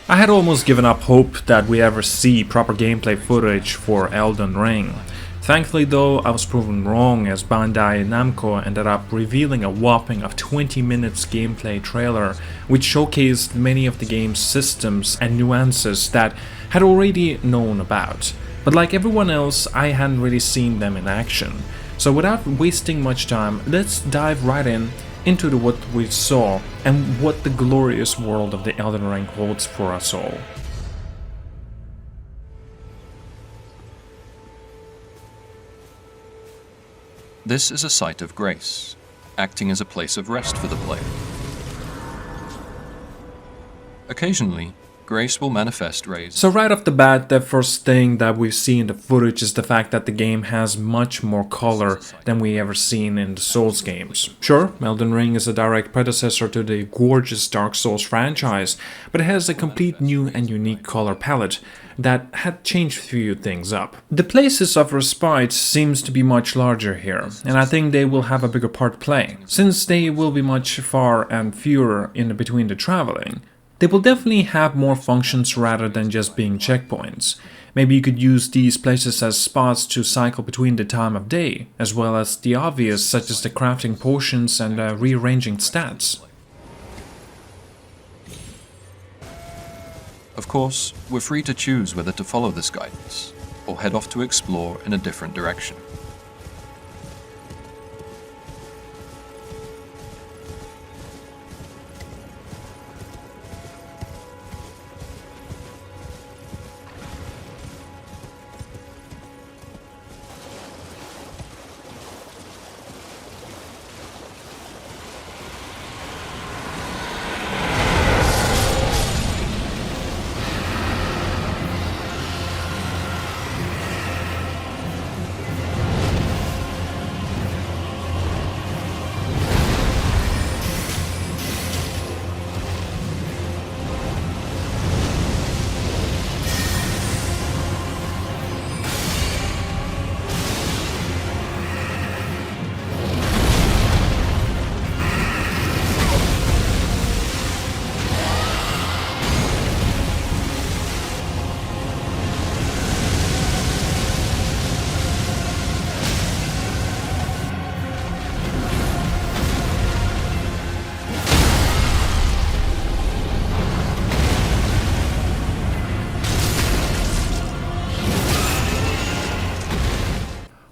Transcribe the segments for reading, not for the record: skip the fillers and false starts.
I had almost given up hope that we ever see proper gameplay footage for Elden Ring. Thankfully though, I was proven wrong as Bandai Namco ended up revealing a whopping of 20 minutes gameplay trailer which showcased many of the game's systems and nuances that had already known about. But like everyone else, I hadn't really seen them in action. So without wasting much time, let's dive right into what we saw and what the glorious world of the Elden Ring holds for us all. This is a site of grace, acting as a place of rest for the player. Occasionally, grace will manifest rays. So right off the bat, the first thing that we see in the footage is the fact that the game has much more color than we ever seen in the Souls games. Sure, Elden Ring is a direct predecessor to the gorgeous Dark Souls franchise, but it has a complete new and unique color palette that had changed a few things up. The places of Respite seems to be much larger here, and I think they will have a bigger part to play, since they will be much far and fewer in between the traveling. They will definitely have more functions rather than just being checkpoints. Maybe you could use these places as spots to cycle between the time of day, as well as the obvious such as the crafting potions and rearranging stats. Of course, we're free to choose whether to follow this guidance, or head off to explore in a different direction.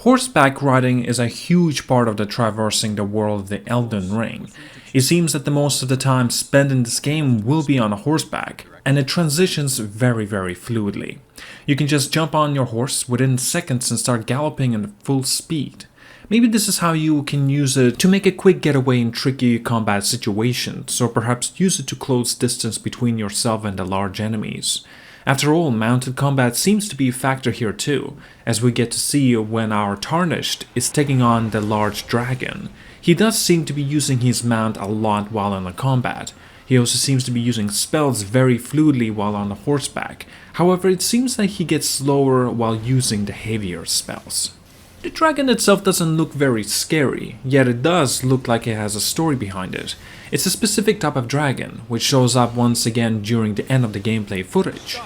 Horseback riding is a huge part of the traversing the world of the Elden Ring. It seems that the most of the time spent in this game will be on a horseback, and it transitions very fluidly. You can just jump on your horse within seconds and start galloping at full speed. Maybe this is how you can use it to make a quick getaway in tricky combat situations, or perhaps use it to close distance between yourself and the large enemies. After all, mounted combat seems to be a factor here too, as we get to see when our Tarnished is taking on the large dragon. He does seem to be using his mount a lot while in the combat. He also seems to be using spells very fluidly while on the horseback. However, it seems that he gets slower while using the heavier spells. The dragon itself doesn't look very scary, yet it does look like it has a story behind it. It's a specific type of dragon, which shows up once again during the end of the gameplay footage.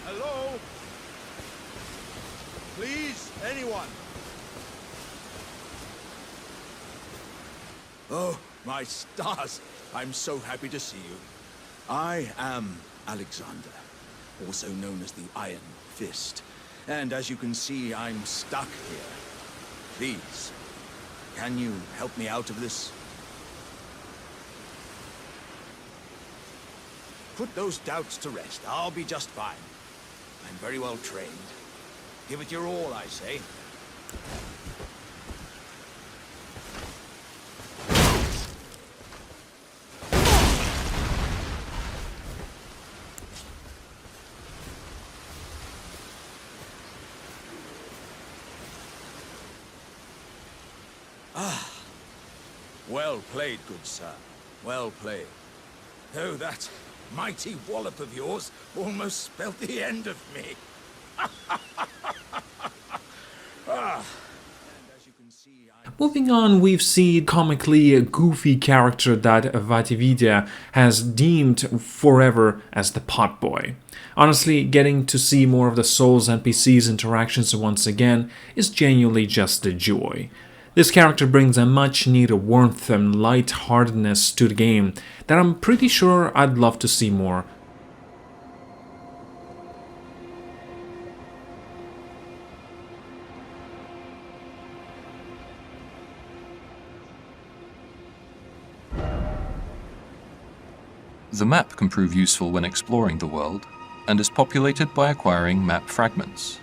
Hello? Please, anyone? Oh, my stars! I'm so happy to see you. I am Alexander, also known as the Iron Fist. And as you can see, I'm stuck here. Please, can you help me out of this? Put those doubts to rest. I'll be just fine. I'm very well trained. Give it your all, I say. Well played, good sir. Well played. Oh, that mighty wallop of yours almost spelt the end of me. Moving on, we've seen comically goofy character that Vatividia has deemed forever as the Potboy. Honestly, getting to see more of the Souls NPC's interactions once again is genuinely just a joy. This character brings a much needed warmth and lightheartedness to the game that I'm pretty sure I'd love to see more. The map can prove useful when exploring the world, and is populated by acquiring map fragments.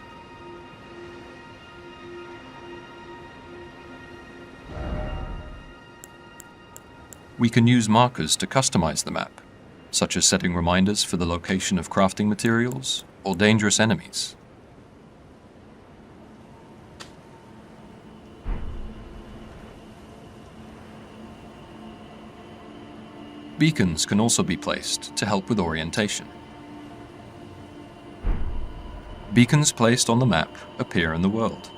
We can use markers to customize the map, such as setting reminders for the location of crafting materials or dangerous enemies. Beacons can also be placed to help with orientation. Beacons placed on the map appear in the world.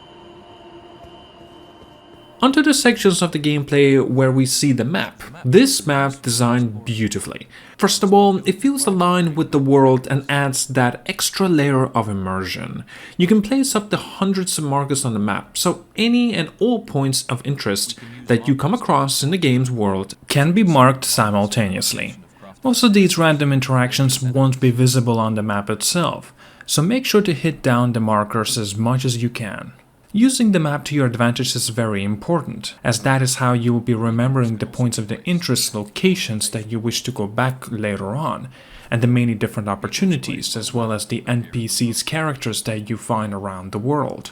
Onto the sections of the gameplay where we see the map. This map designed beautifully. First of all, it feels aligned with the world and adds that extra layer of immersion. You can place up to hundreds of markers on the map, so any and all points of interest that you come across in the game's world can be marked simultaneously. Most of these random interactions won't be visible on the map itself, so make sure to hit down the markers as much as you can. Using the map to your advantage is very important, as that is how you will be remembering the points of the interest locations that you wish to go back later on, and the many different opportunities, as well as the NPC's characters that you find around the world.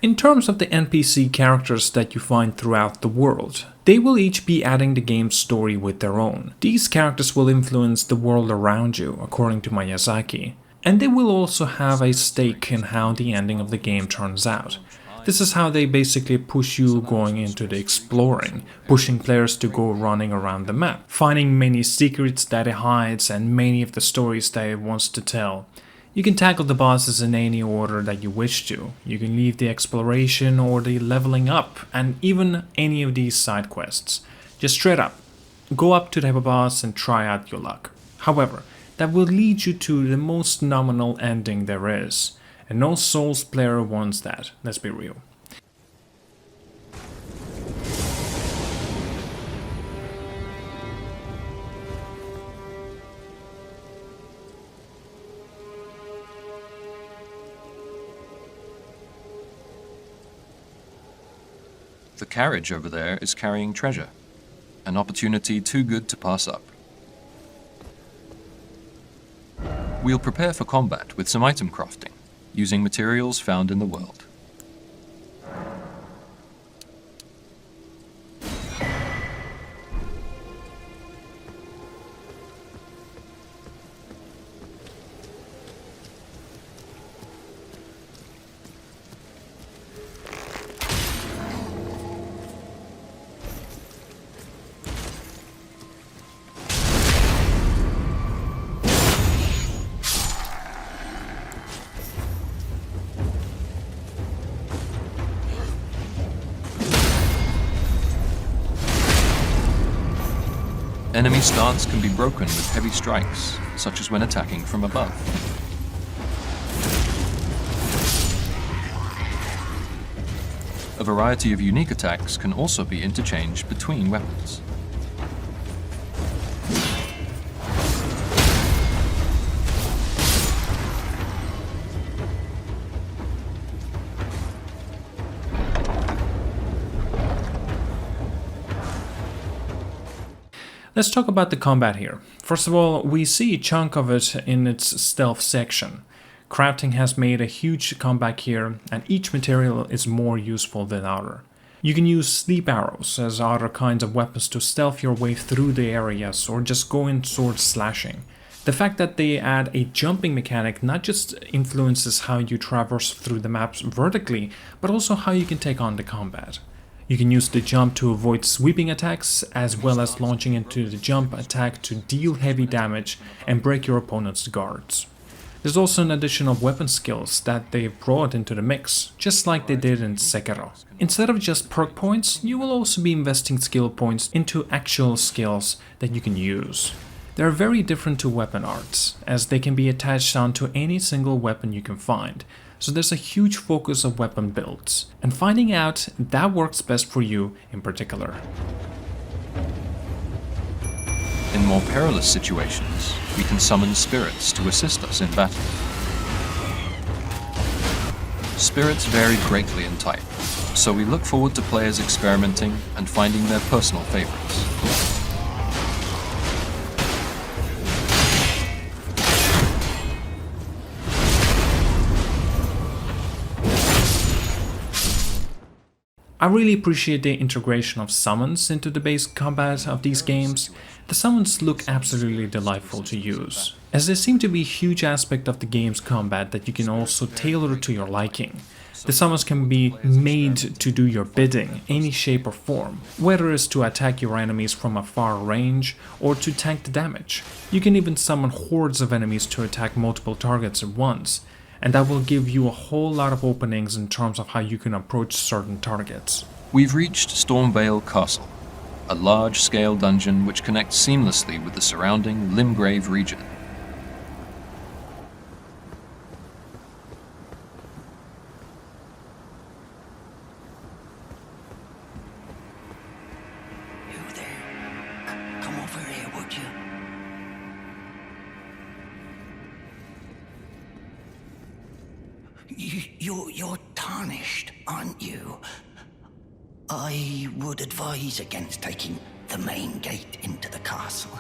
In terms of the NPC characters that you find throughout the world, they will each be adding the game's story with their own. These characters will influence the world around you, according to Miyazaki, and they will also have a stake in how the ending of the game turns out. This is how they basically push you going into the exploring, pushing players to go running around the map, finding many secrets that it hides and many of the stories that it wants to tell. You can tackle the bosses in any order that you wish to. You can leave the exploration or the leveling up, and even any of these side quests. Just straight up, go up to the boss and try out your luck. However, that will lead you to the most nominal ending there is. And no Souls player wants that, let's be real. The carriage over there is carrying treasure, an opportunity too good to pass up. We'll prepare for combat with some item crafting, using materials found in the world. Enemy stance can be broken with heavy strikes, such as when attacking from above. A variety of unique attacks can also be interchanged between weapons. Let's talk about the combat here. First of all, we see a chunk of it in its stealth section. Crafting has made a huge comeback here, and each material is more useful than other. You can use sleep arrows as other kinds of weapons to stealth your way through the areas, or just go in sword slashing. The fact that they add a jumping mechanic not just influences how you traverse through the maps vertically, but also how you can take on the combat. You can use the jump to avoid sweeping attacks, as well as launching into the jump attack to deal heavy damage and break your opponent's guards. There's also an addition of weapon skills that they've brought into the mix, just like they did in Sekiro. Instead of just perk points, you will also be investing skill points into actual skills that you can use. They are very different to weapon arts, as they can be attached onto any single weapon you can find, so there's a huge focus of weapon builds, and finding out that works best for you in particular. In more perilous situations, we can summon spirits to assist us in battle. Spirits vary greatly in type, so we look forward to players experimenting and finding their personal favorites. I really appreciate the integration of summons into the base combat of these games. The summons look absolutely delightful to use, as they seem to be a huge aspect of the game's combat that you can also tailor to your liking. The summons can be made to do your bidding, any shape or form, whether it's to attack your enemies from a far range or to tank the damage. You can even summon hordes of enemies to attack multiple targets at once, and that will give you a whole lot of openings in terms of how you can approach certain targets. We've reached Stormvale Castle, a large-scale dungeon which connects seamlessly with the surrounding Limgrave region. You there? Come over here, would you? You're tarnished, aren't you? I would advise against taking the main gate into the castle.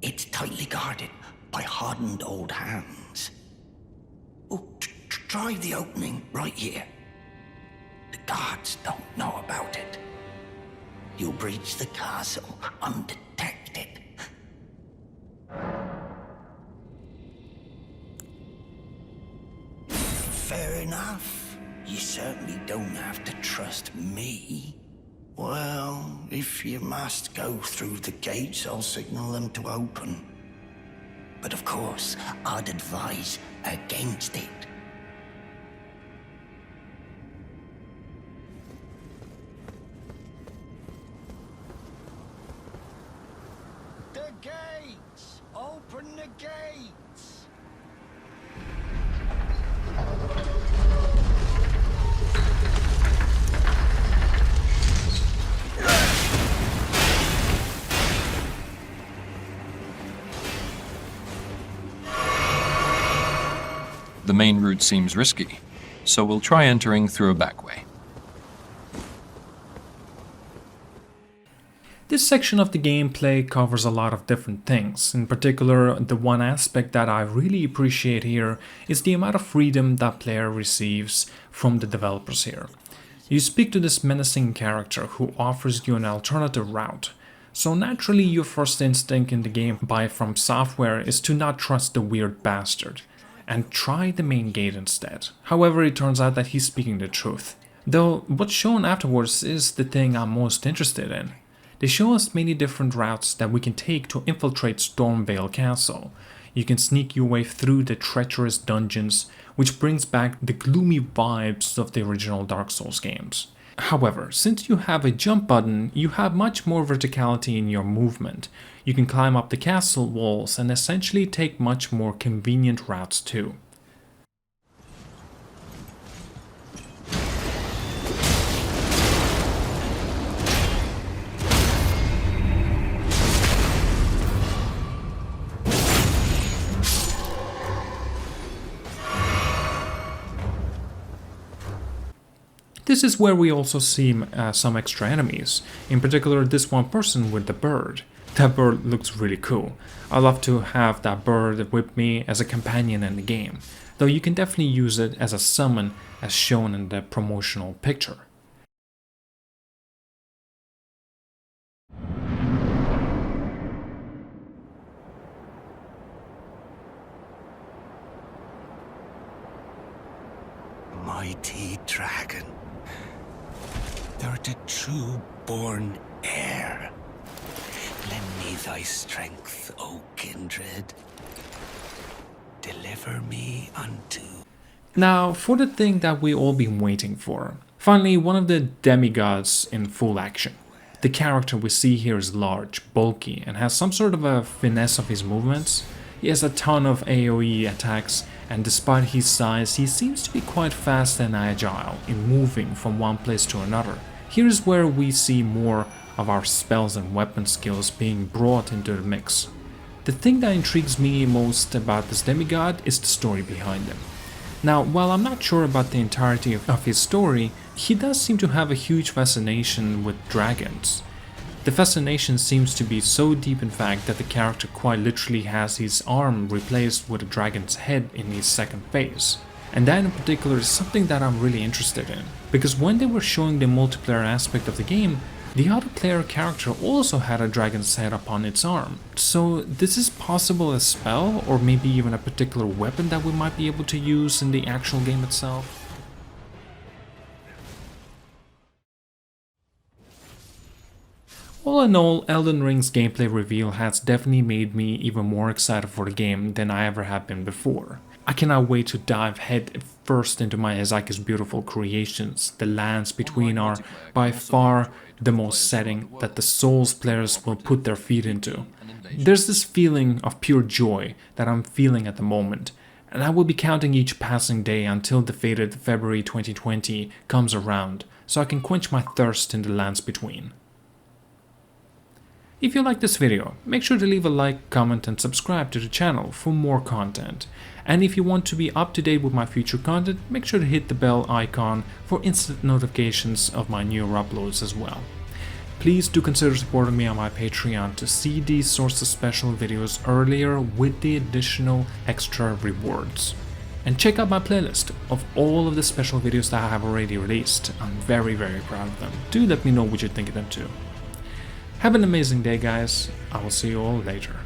It's tightly guarded by hardened old hands. Oh, try the opening right here. The guards don't know about it. You'll breach the castle undetected. Fair enough. You certainly don't have to trust me. Well, if you must go through the gates, I'll signal them to open. But of course, I'd advise against it. The gates! Open the gates! The main route seems risky, so we'll try entering through a back way. This section of the gameplay covers a lot of different things. In particular, the one aspect that I really appreciate here is the amount of freedom that player receives from the developers here. You speak to this menacing character who offers you an alternative route. So naturally your first instinct in the game by From Software is to not trust the weird bastard and try the main gate instead. However, it turns out that he's speaking the truth. Though what's shown afterwards is the thing I'm most interested in. They show us many different routes that we can take to infiltrate Stormvale Castle. You can sneak your way through the treacherous dungeons, which brings back the gloomy vibes of the original Dark Souls games. However, since you have a jump button, you have much more verticality in your movement. You can climb up the castle walls and essentially take much more convenient routes too. This is where we also see some extra enemies, in particular this one person with the bird. That bird looks really cool. I love to have that bird with me as a companion in the game, though you can definitely use it as a summon as shown in the promotional picture. Mighty dragon, thou art a true-born heir. Lend me thy strength, O kindred. The section of the gameplay covers a lot of different things. In particular, this one person with the bird. That bird looks really cool. I love to have that bird with me as a companion in the game, though you can definitely use it as a summon as shown in the promotional picture. Mighty dragon, thou art a true-born heir. Lend me thy strength, O kindred. deliver me unto. Now, for the thing that we all been waiting for. Finally, one of the demigods in full action. The character we see here is large, bulky, and has some sort of a finesse of his movements. He has a ton of AoE attacks, and despite his size, he seems to be quite fast and agile in moving from one place to another. Here is where we see more of our spells and weapon skills being brought into the mix. The thing that intrigues me most about this demigod is the story behind him. Now, while I'm not sure about the entirety of his story, he does seem to have a huge fascination with dragons. The fascination seems to be so deep in fact that the character quite literally has his arm replaced with a dragon's head in his second phase. And that in particular is something that I'm really interested in, because when they were showing the multiplayer aspect of the game, the other player character also had a dragon's head upon its arm. So this is possible a spell, or maybe even a particular weapon that we might be able to use in the actual game itself. All in all, Elden Ring's gameplay reveal has definitely made me even more excited for the game than I ever have been before. I cannot wait to dive head first into Miyazaki's beautiful creations. The lands between are by far the most setting that the Souls players will put their feet into. There's this feeling of pure joy that I'm feeling at the moment, and I will be counting each passing day until the fated February 2020 comes around, so I can quench my thirst in the lands between. If you like this video, make sure to leave a like, comment and subscribe to the channel for more content. And if you want to be up to date with my future content, make sure to hit the bell icon for instant notifications of my newer uploads as well. Please do consider supporting me on my Patreon to see these sorts of special videos earlier with the additional extra rewards. And check out my playlist of all of the special videos that I have already released. I'm very proud of them. Do let me know what you think of them too. Have an amazing day, guys. I will see you all later.